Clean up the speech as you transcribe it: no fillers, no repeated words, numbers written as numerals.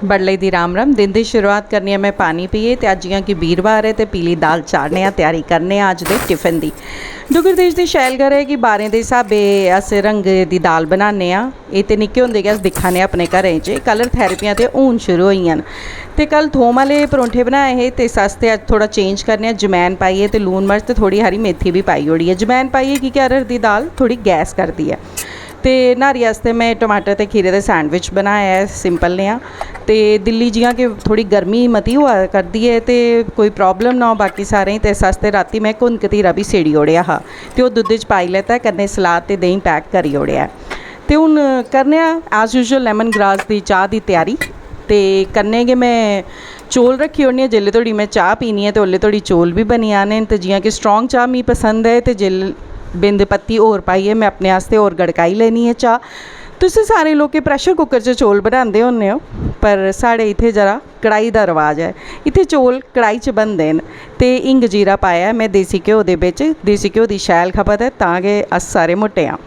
बड़ले दी राम राम। दिन की शुरुआत करनी है मैं पानी पीए तो अज जियां कि वीरवार है तो पीली दाल चाढ़ने आ, तैयारी करने अज दे टिफिन की। डुगर देश की शैलगर है कि 12 के हिसाबे अस रंग की दाल बनाने आ। ये तो निक्के होंदे गै अस दिक्खा अपने घरें च कलर थैरेपियां तो हून शुरू होई तो कल थोम वाले परौंठे बनाए हे तो इस आस्ते अज थोड़ा चेंज करने जमैन पाइए तो लून मिर्च तो थोड़ी हरी मेथी भी पाई ओड़ी है। जमैन पाइए कि अरहर की दाल थोड़ी गैस करती है। तो न्हारी आस्ते मैं टमाटर ते खीरे दे सैंडविच बनाया है सिंपल नेहा। तो दिल्ली जियां कि थोड़ी गर्मी मती हुआ करती है तो कोई प्रॉब्लम ना हो बाकी सारें तो इस आस्ते राती मैं घुन कतीरा भी सेड़ी ओड़िया हा तो वह दुद्ध च पाई लैता, कन्नै सलाद ते दही पैक करी ओड़िया। तो हुण करने एज यूजुअल लैमन ग्रास की चाह की तैयारी। तो कन्नै गै मैं चौल रखी ओड़नी आं, जेल्लै धोड़ी मैं चाह पीनी है तो ओल्ले धोड़ी चौल भी बनी जाने। तो जियां कि स्ट्रोंग चाह मिगी पसंद है तो जिल बिंद पत्ती होर पाइए मैं अपने आस्ते होर गड़काई लैनी है चाह। तुसीं सारे लोग प्रेशर कुकर च चौल बनाते होंदे हो पर साढ़े इत्थे जरा कढ़ाई का रवाज है, इत्थे चौल कढ़ाई च बनते हैं। तो हिंग जीरा पाया मैं देसी घ्यो दे बिच, देसी घ्यो की शैल खपत है तां गै अस सारे मुट्टे हाँ।